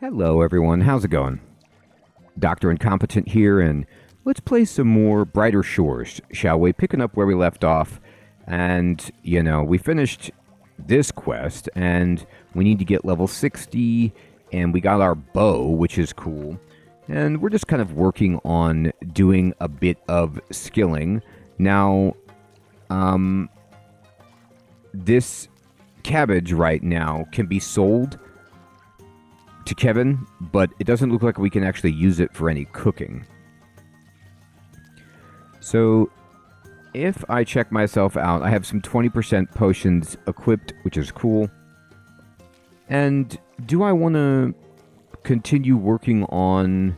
Hello everyone, how's it going? Dr. Incompetent here, and let's play some more Brighter Shores, shall we? Picking up where we left off, and, you know, we finished this quest, and we need to get level 60, and we got our bow, which is cool, and we're just kind of working on doing a bit of skilling. Now, this cabbage right now can be sold to Kevin, but it doesn't look like we can actually use it for any cooking. So if I check myself out, I have some 20% potions equipped, which is cool. And do I want to continue working on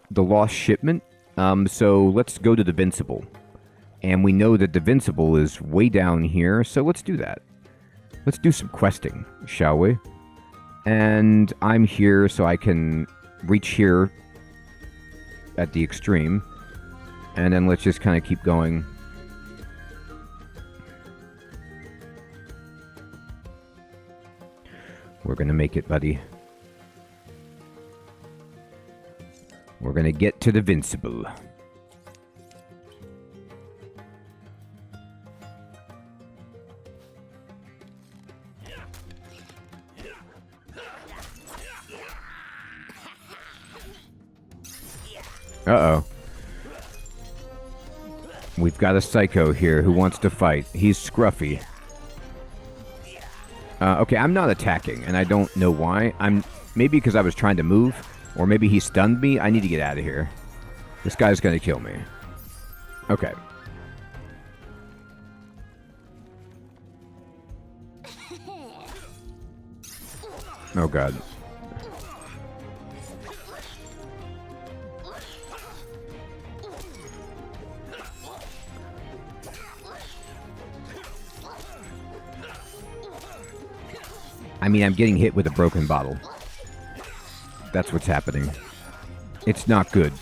the lost shipment? So let's go to the Vincible. And we know that the Vincible is way down here, so let's do that. Let's do some questing, shall we? And I'm here so I can reach here at the extreme. And then let's just kind of keep going. We're going to make it, buddy. We're going to get to the Vincible. Uh-oh. We've got a psycho here who wants to fight. He's scruffy. Okay, I'm not attacking, and I don't know why. Maybe because I was trying to move, or maybe he stunned me. I need to get out of here. This guy's gonna kill me. Okay. Oh, God. I mean, I'm getting hit with a broken bottle. That's what's happening. It's not good.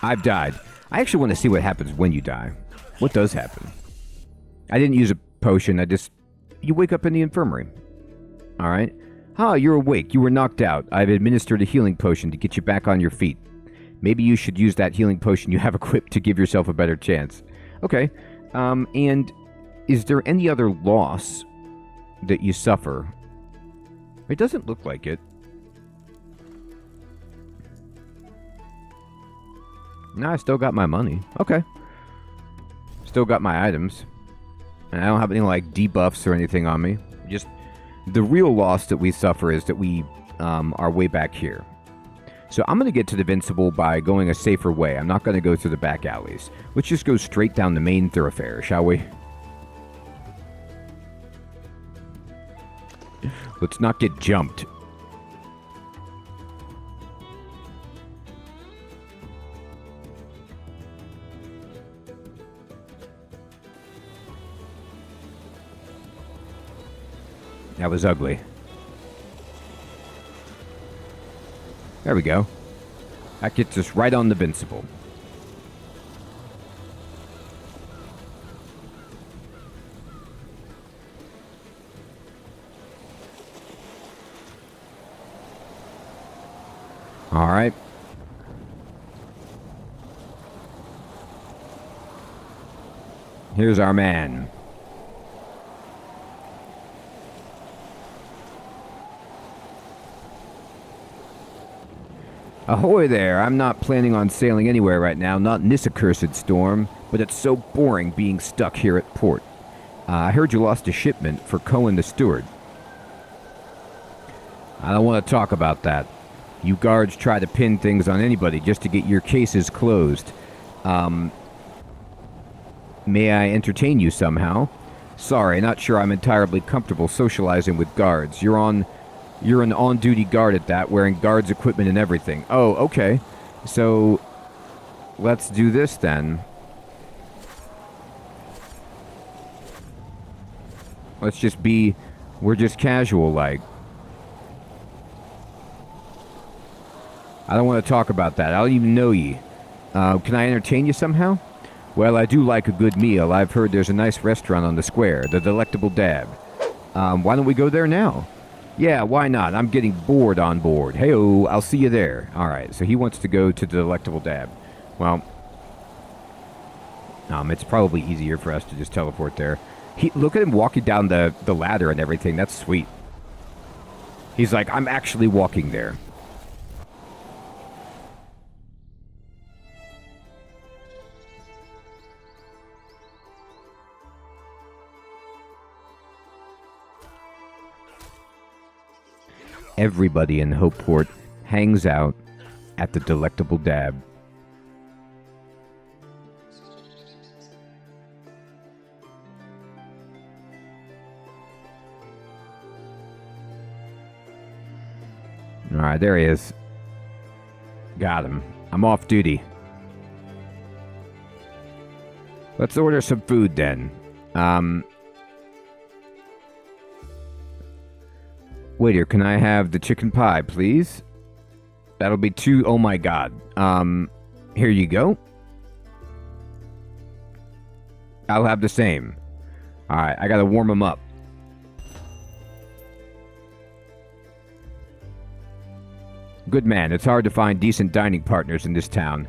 I've died. I actually want to see what happens when you die. What does happen? I didn't use a potion. You wake up in the infirmary. Alright. Ah, you're awake. You were knocked out. I've administered a healing potion to get you back on your feet. Maybe you should use that healing potion you have equipped to give yourself a better chance. Okay. And is there any other loss that you suffer? It doesn't look like it. No, I still got my money. Okay. Still got my items. And I don't have any, like, debuffs or anything on me. Just the real loss that we suffer is that we are way back here. So I'm going to get to the Vincible by going a safer way. I'm not going to go through the back alleys. Let's just go straight down the main thoroughfare, shall we? Let's not get jumped. That was ugly. There we go. That gets us right on the Vincible. All right. Here's our man. Ahoy there. I'm not planning on sailing anywhere right now, not in this accursed storm, but it's so boring being stuck here at port. I heard you lost a shipment for Cohen the steward. I don't want to talk about that. You guards try to pin things on anybody just to get your cases closed. May I entertain you somehow? Sorry, not sure I'm entirely comfortable socializing with guards. You're an on-duty guard at that, wearing guards equipment and everything. Oh, okay. So, let's do this then. Let's just be... We're just casual, like. I don't want to talk about that. I don't even know ye. Can I entertain you somehow? Well, I do like a good meal. I've heard there's a nice restaurant on the square, the Delectable Dab. Why don't we go there now? Yeah, why not? I'm getting bored on board. Hey-oh, I'll see you there. All right, so he wants to go to the Delectable Dab. Well, it's probably easier for us to just teleport there. Look at him walking down the ladder and everything. That's sweet. He's like, I'm actually walking there. Everybody in Hopeport hangs out at the Delectable Dab. Alright, there he is. Got him. I'm off duty. Let's order some food then. Waiter, can I have the chicken pie, please? That'll be 2. Oh my god. Here you go. I'll have the same. Alright, I gotta warm them up. Good man, it's hard to find decent dining partners in this town.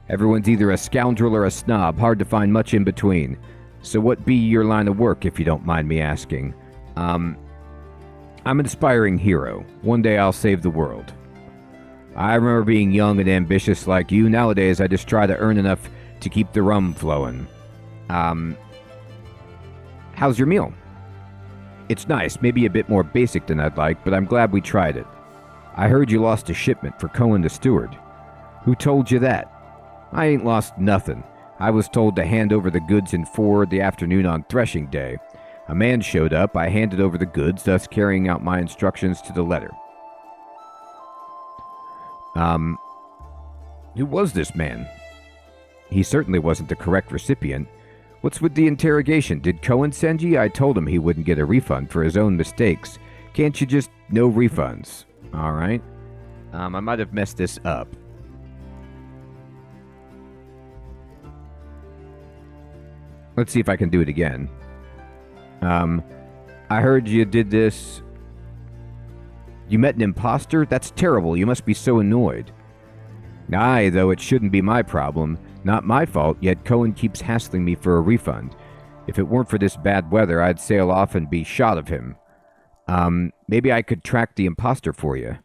Everyone's either a scoundrel or a snob, hard to find much in between. So what be your line of work, if you don't mind me asking? I'm an aspiring hero. One day I'll save the world. I remember being young and ambitious like you. Nowadays, I just try to earn enough to keep the rum flowing. How's your meal? It's nice, maybe a bit more basic than I'd like, but I'm glad we tried it. I heard you lost a shipment for Cohen the steward. Who told you that? I ain't lost nothing. I was told to hand over the goods in 4 the afternoon on threshing day. A man showed up, I handed over the goods, thus carrying out my instructions to the letter. Who was this man? He certainly wasn't the correct recipient. What's with the interrogation? Did Cohen send you? I told him he wouldn't get a refund for his own mistakes. Can't you just... no refunds? Alright. I might have messed this up. Let's see if I can do it again. I heard you did this. You met an imposter? That's terrible. You must be so annoyed. Aye, though it shouldn't be my problem. Not my fault, yet Cohen keeps hassling me for a refund. If it weren't for this bad weather, I'd sail off and be shot of him. Maybe I could track the imposter for you.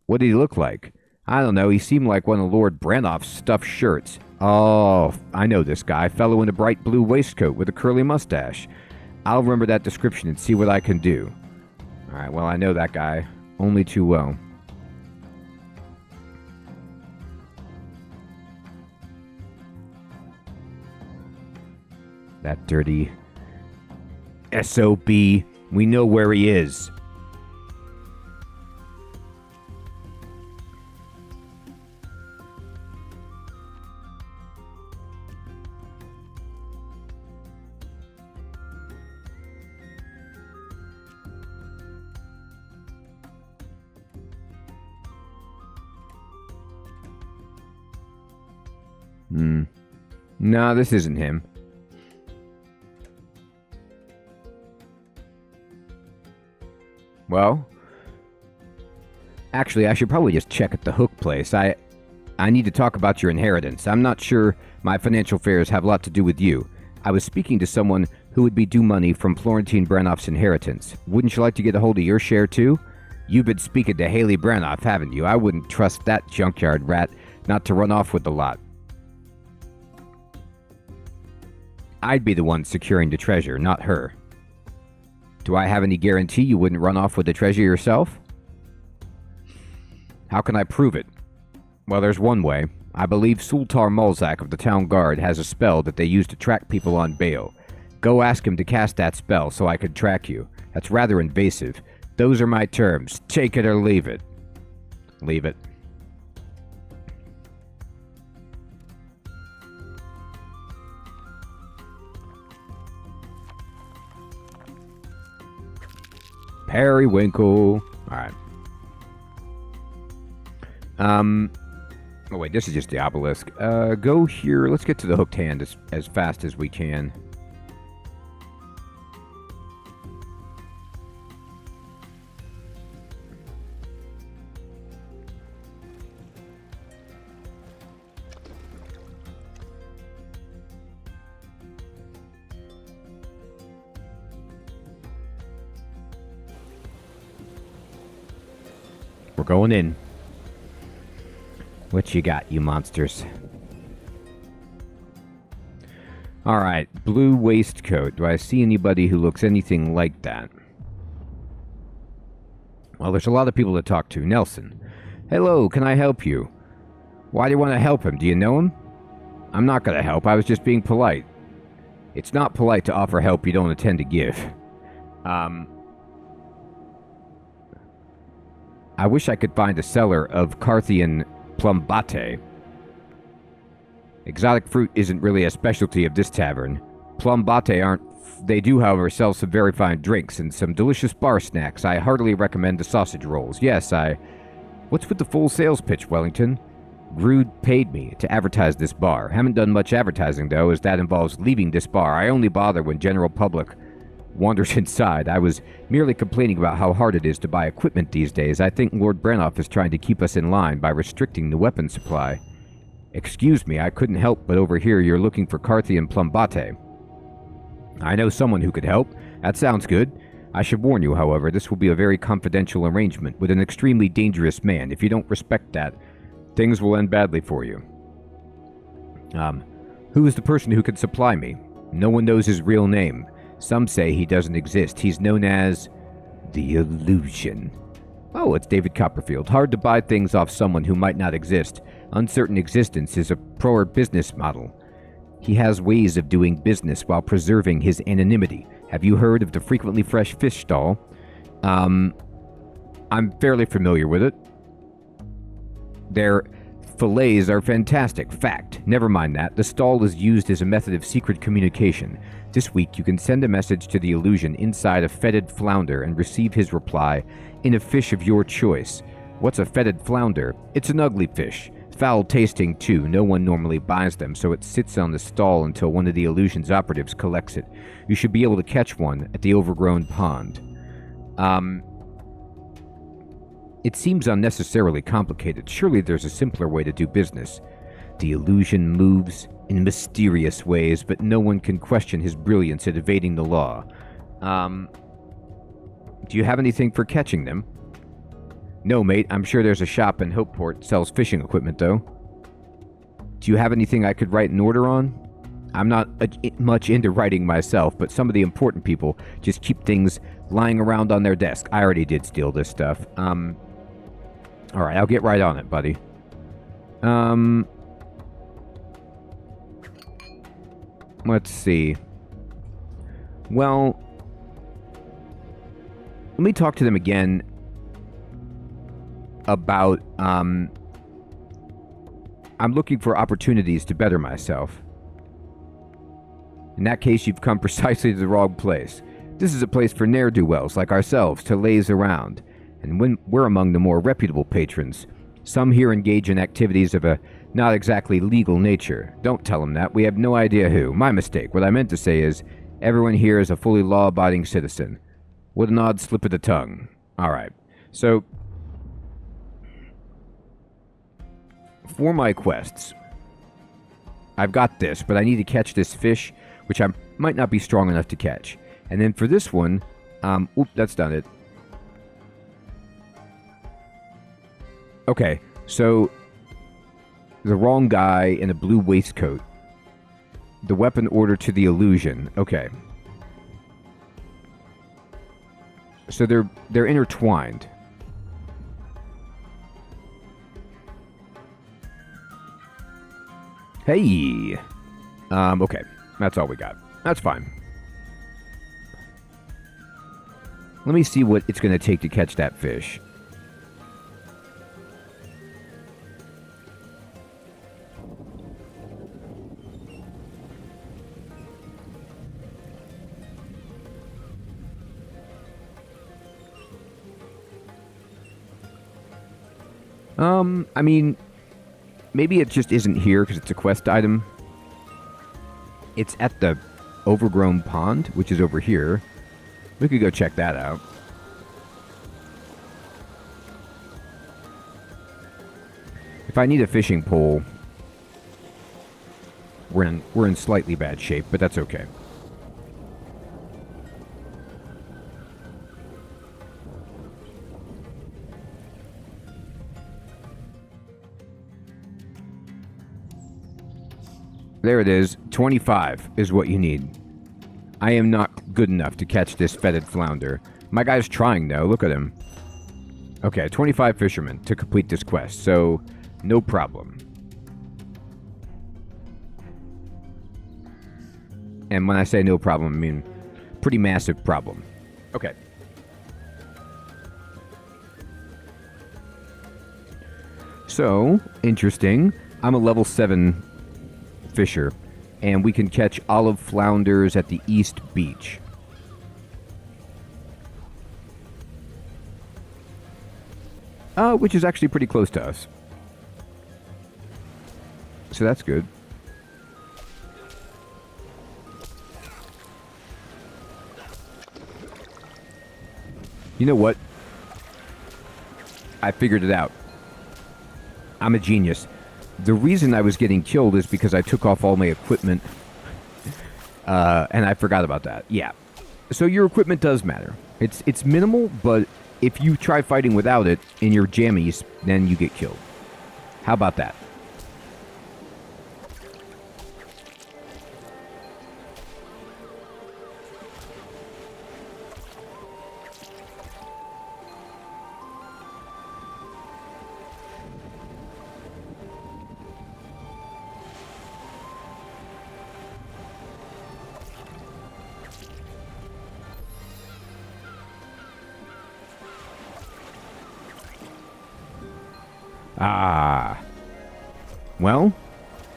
What did he look like? I don't know, he seemed like one of Lord Brannof's stuffed shirts. Oh, I know this guy. Fellow in a bright blue waistcoat with a curly mustache. I'll remember that description and see what I can do. Alright, well, I know that guy only too well. That dirty SOB. We know where he is. No, this isn't him. Well, actually, I should probably just check at the Hook place. I need to talk about your inheritance. I'm not sure my financial affairs have a lot to do with you. I was speaking to someone who would be due money from Florentine Brannoff's inheritance. Wouldn't you like to get a hold of your share, too? You've been speaking to Haley Brannof, haven't you? I wouldn't trust that junkyard rat not to run off with the lot. I'd be the one securing the treasure, not her. Do I have any guarantee you wouldn't run off with the treasure yourself? How can I prove it? Well, there's one way. I believe Sultar Mulzak of the town guard has a spell that they use to track people on bail. Go ask him to cast that spell so I could track you. That's rather invasive. Those are my terms. Take it or leave it. Leave it. Periwinkle. Alright. Oh wait, this is just the obelisk. Go here. Let's get to the hooked hand as fast as we can. We're going in. What you got, you monsters? Alright, blue waistcoat. Do I see anybody who looks anything like that? Well, there's a lot of people to talk to. Nelson. Hello, can I help you? Why do you want to help him? Do you know him? I'm not going to help. I was just being polite. It's not polite to offer help you don't intend to give. I wish I could find a seller of Carthian plumbate. Exotic fruit isn't really a specialty of this tavern. Plumbate aren't... They do, however, sell some very fine drinks and some delicious bar snacks. I heartily recommend the sausage rolls. Yes, What's with the full sales pitch, Wellington? Grude paid me to advertise this bar. Haven't done much advertising, though, as that involves leaving this bar. I only bother when general public wanders inside. I was merely complaining about how hard it is to buy equipment these days. I think Lord Brannof is trying to keep us in line by restricting the weapon supply. Excuse me, I couldn't help but overhear you're looking for Carthian plumbate. I know someone who could help. That sounds good. I should warn you, however, this will be a very confidential arrangement with an extremely dangerous man. If you don't respect that, things will end badly for you. Who is the person who can supply me? No one knows his real name. Some say he doesn't exist. He's known as the Illusion. Oh, it's David Copperfield. Hard to buy things off someone who might not exist. Uncertain existence is a poor business model. He has ways of doing business while preserving his anonymity. Have you heard of the frequently fresh fish stall? I'm fairly familiar with it. Their fillets are fantastic. Fact. Never mind that. The stall is used as a method of secret communication. This week, you can send a message to the Illusion inside a fetid flounder and receive his reply in a fish of your choice. What's a fetid flounder? It's an ugly fish. Foul tasting, too. No one normally buys them, so it sits on the stall until one of the Illusion's operatives collects it. You should be able to catch one at the overgrown pond. It seems unnecessarily complicated. Surely there's a simpler way to do business. The Illusion moves in mysterious ways, but no one can question his brilliance at evading the law. Do you have anything for catching them? No, mate. I'm sure there's a shop in Hopeport sells fishing equipment, though. Do you have anything I could write an order on? I'm not much into writing myself, but some of the important people just keep things lying around on their desk. I already did steal this stuff. Alright, I'll get right on it, buddy. Let's see. Well, let me talk to them again about, I'm looking for opportunities to better myself. In that case, you've come precisely to the wrong place. This is a place for ne'er-do-wells like ourselves to laze around, and when we're among the more reputable patrons. Some here engage in activities of a not exactly legal nature. Don't tell them that. We have no idea who. My mistake. What I meant to say is, everyone here is a fully law-abiding citizen. What an odd slip of the tongue. Alright. So, for my quests, I've got this, but I need to catch this fish, which I might not be strong enough to catch. And then for this one, that's done it. Okay, so the wrong guy in a blue waistcoat. The weapon order to the Illusion. Okay. So they're intertwined. Hey! Okay. That's all we got. That's fine. Let me see what it's going to take to catch that fish. I mean, maybe it just isn't here because it's a quest item. It's at the overgrown pond, which is over here. We could go check that out. If I need a fishing pole, we're in slightly bad shape, but that's okay. There it is. 25 is what you need. I am not good enough to catch this fetid flounder. My guy's trying, though. Look at him. Okay, 25 fishermen to complete this quest, so no problem. And when I say no problem, I mean pretty massive problem. Okay. So, interesting. I'm a level 7 fisher, and we can catch olive flounders at the East Beach. Which is actually pretty close to us. So that's good. You know what? I figured it out. I'm a genius. The reason I was getting killed is because I took off all my equipment. And I forgot about that. Yeah. So your equipment does matter. It's minimal, but if you try fighting without it in your jammies, then you get killed. How about that? Well,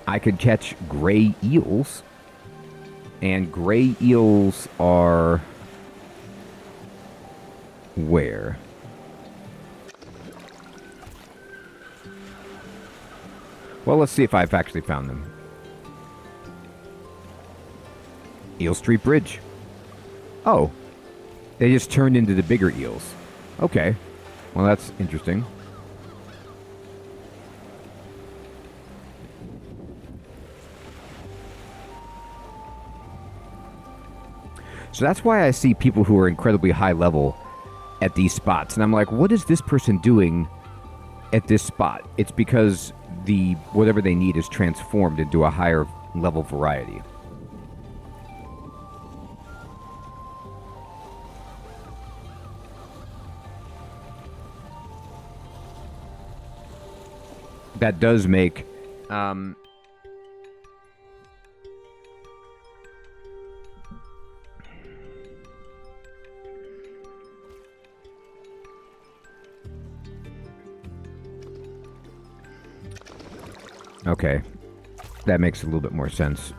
I could catch gray eels. And gray eels are... where? Well, let's see if I've actually found them. Eel Street Bridge. Oh. They just turned into the bigger eels. Okay. Well, that's interesting. So that's why I see people who are incredibly high level at these spots. And I'm like, what is this person doing at this spot? It's because whatever they need is transformed into a higher level variety. That does make... Okay, that makes a little bit more sense.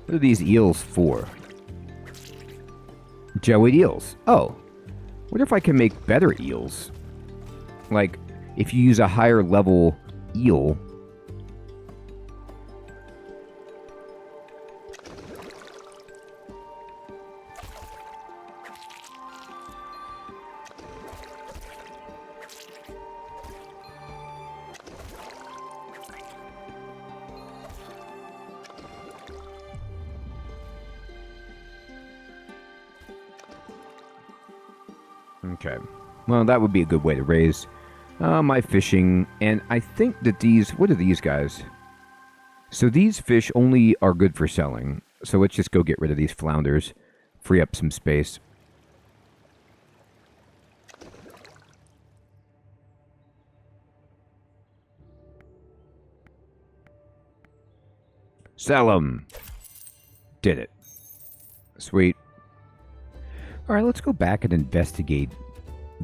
What are these eels for? Jellied eels. Oh, what if I can make better eels? Like, if you use a higher level eel... Okay. Well, that would be a good way to raise my fishing. And I think that these... What are these guys? So these fish only are good for selling. So let's just go get rid of these flounders. Free up some space. Sell them. Did it. Sweet. All right, let's go back and investigate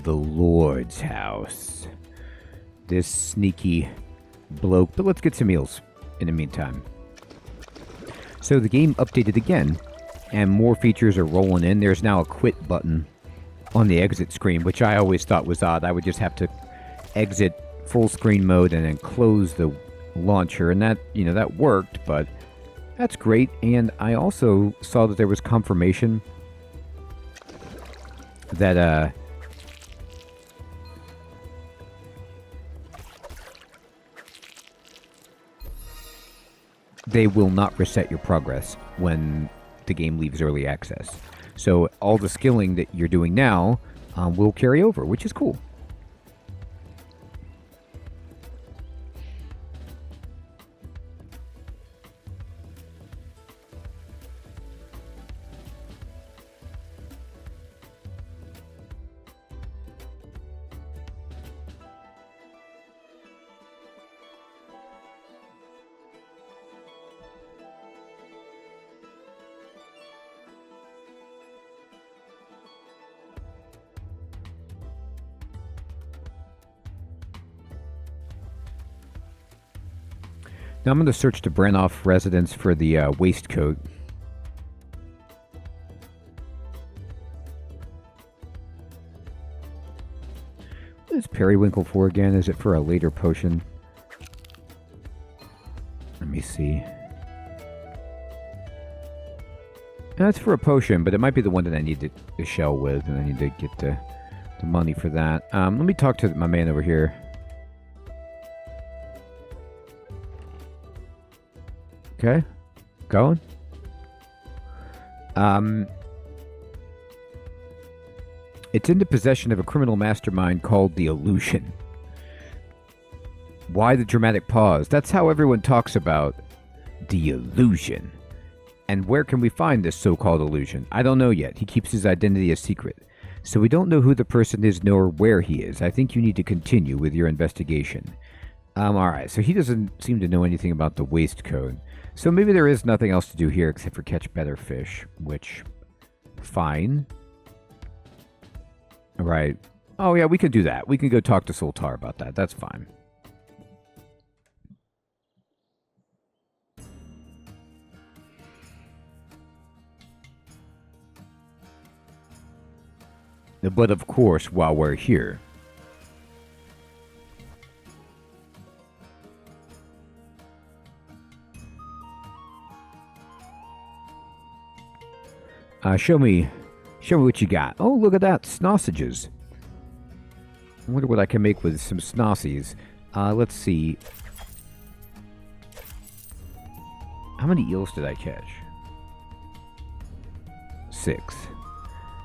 the Lord's house. This sneaky bloke. But let's get some eels in the meantime. So the game updated again, and more features are rolling in. There's now a quit button on the exit screen, which I always thought was odd. I would just have to exit full screen mode and then close the launcher, and that, that worked, but that's great. And I also saw that there was confirmation that they will not reset your progress when the game leaves early access. So all the skilling that you're doing now will carry over, which is cool. Now I'm going to search the Brannof residence for the waistcoat. What is periwinkle for again? Is it for a later potion? Let me see. That's for a potion, but it might be the one that I need the shell with, and I need to get the money for that. Let me talk to my man over here. Okay. Going. It's in the possession of a criminal mastermind called the Illusion. Why the dramatic pause? That's how everyone talks about the Illusion. And where can we find this so-called illusion? I don't know yet. He keeps his identity a secret. So we don't know who the person is nor where he is. I think you need to continue with your investigation. Alright, so he doesn't seem to know anything about the waistcoat. So maybe there is nothing else to do here except for catch better fish, which, fine. Alright. Oh yeah, we could do that. We can go talk to Sultar about that. That's fine. But of course, while we're here, show me what you got. Oh, look at that, sausages. I wonder what I can make with some snossies. Let's see. How many eels did I catch? 6.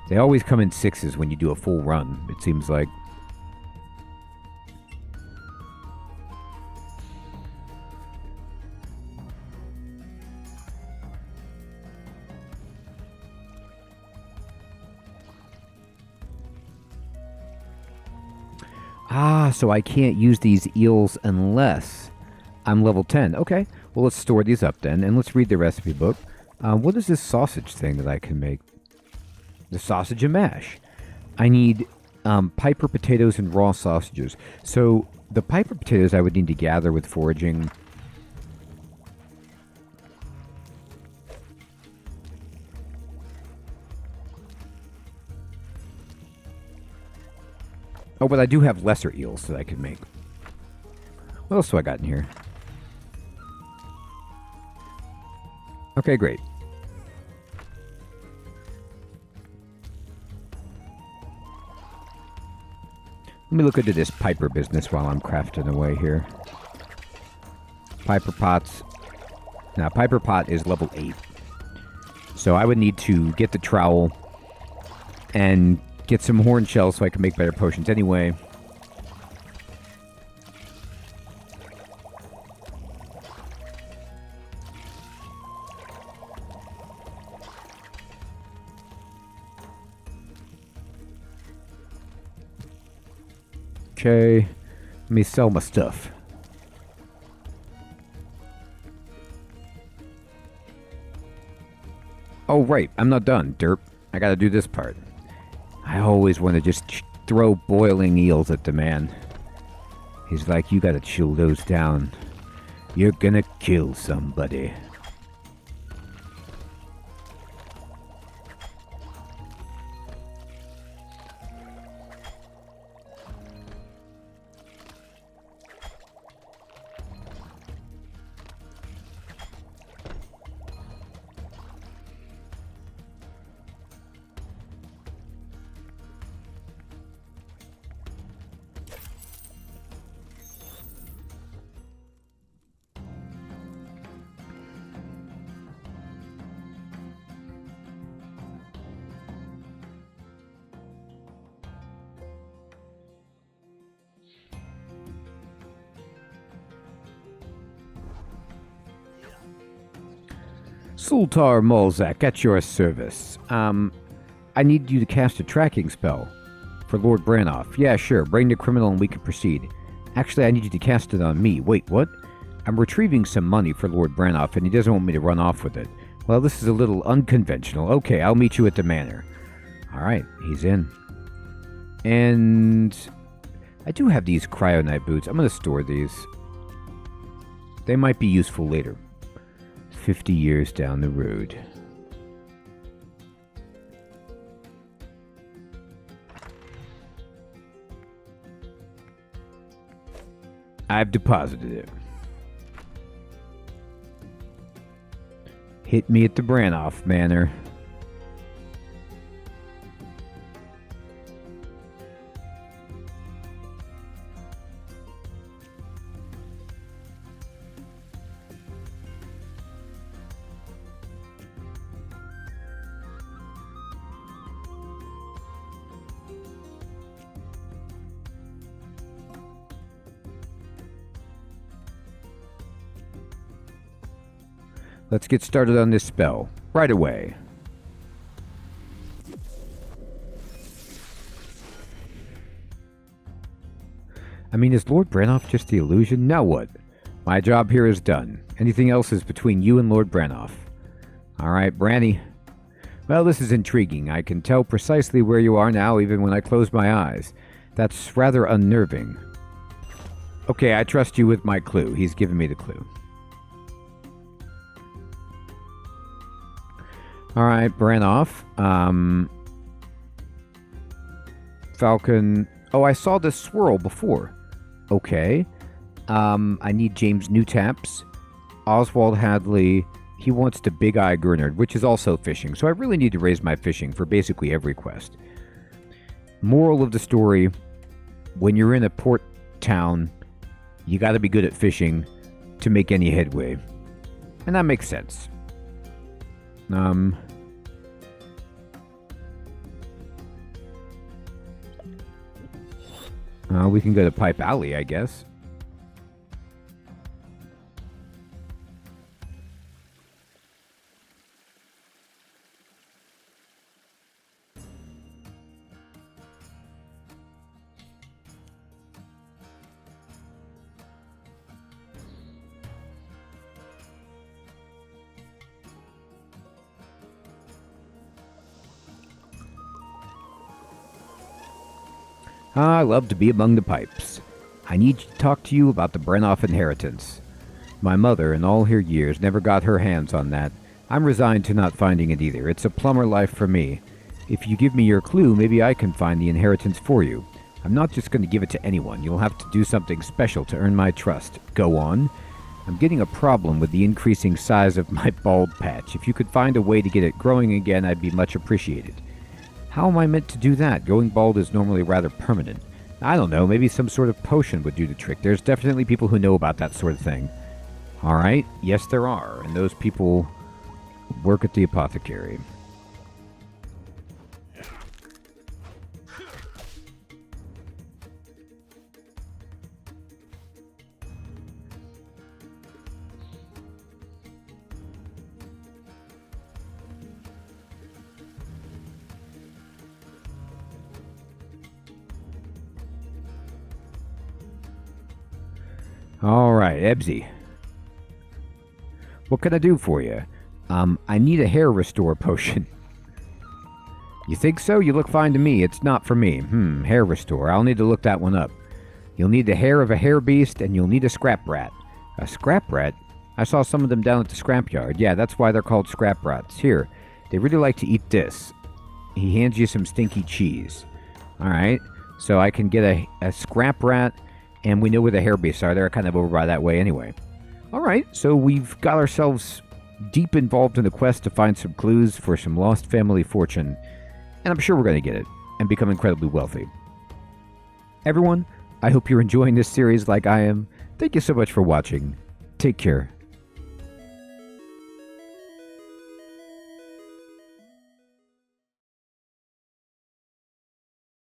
They always come in 6s when you do a full run, it seems like. So I can't use these eels unless I'm level 10. Okay, well let's store these up then, and let's read the recipe book. What is this sausage thing that I can make? The sausage and mash. I need piper potatoes and raw sausages. So the piper potatoes I would need to gather with foraging. Oh, but I do have lesser eels that I could make. What else do I got in here? Okay, great. Let me look into this piper business while I'm crafting away here. Piper pots. Now, piper pot is level 8. So I would need to get the trowel and get some horn shells so I can make better potions anyway. Okay, let me sell my stuff. Oh, right, I'm not done, derp. I gotta do this part. I always want to just throw boiling eels at the man. He's like, you gotta chill those down. You're gonna kill somebody. Sultar Molzak, at your service. I need you to cast a tracking spell for Lord Brannof. Yeah, sure. Bring the criminal and we can proceed. Actually, I need you to cast it on me. Wait, what? I'm retrieving some money for Lord Brannof, and he doesn't want me to run off with it. Well, this is a little unconventional. Okay, I'll meet you at the manor. Alright, he's in. And I do have these cryonite boots. I'm going to store these. They might be useful later. 50 years down the road. I've deposited it. Hit me at the Brannof Manor. Let's get started on this spell right away. I mean, is Lord Brannof just the illusion? Now what? My job here is done. Anything else is between you and Lord Brannof. Alright, Branny. Well, this is intriguing. I can tell precisely where you are now even when I close my eyes. That's rather unnerving. Okay, I trust you with my clue. He's given me the clue. Alright, Brannof. Falcon. Oh, I saw this swirl before. Okay. I need James Newtaps. Oswald Hadley. He wants to Big Eye Gernard, which is also fishing. So I really need to raise my fishing for basically every quest. Moral of the story. When you're in a port town, you gotta be good at fishing to make any headway. And that makes sense. We can go to Pipe Alley, I guess. I love to be among the pipes. I need to talk to you about the Brannof inheritance. My mother, in all her years, never got her hands on that. I'm resigned to not finding it either. It's a plumber life for me. If you give me your clue, maybe I can find the inheritance for you. I'm not just going to give it to anyone. You'll have to do something special to earn my trust. Go on. I'm getting a problem with the increasing size of my bald patch. If you could find a way to get it growing again, I'd be much appreciated. How am I meant to do that? Going bald is normally rather permanent. I don't know, maybe some sort of potion would do the trick. There's definitely people who know about that sort of thing. Alright, yes there are, and those people work at the apothecary. Alright, Ebsy. What can I do for you? I need a hair restore potion. You think so? You look fine to me. It's not for me. Hair restore. I'll need to look that one up. You'll need the hair of a hair beast, and you'll need a scrap rat. A scrap rat? I saw some of them down at the scrapyard. Yeah, that's why they're called scrap rats. Here, they really like to eat this. He hands you some stinky cheese. Alright, so I can get a scrap rat, and we know where the hair beasts are. They're kind of over by that way anyway. Alright, so we've got ourselves deep involved in the quest to find some clues for some lost family fortune. And I'm sure we're going to get it and become incredibly wealthy. Everyone, I hope you're enjoying this series like I am. Thank you so much for watching. Take care.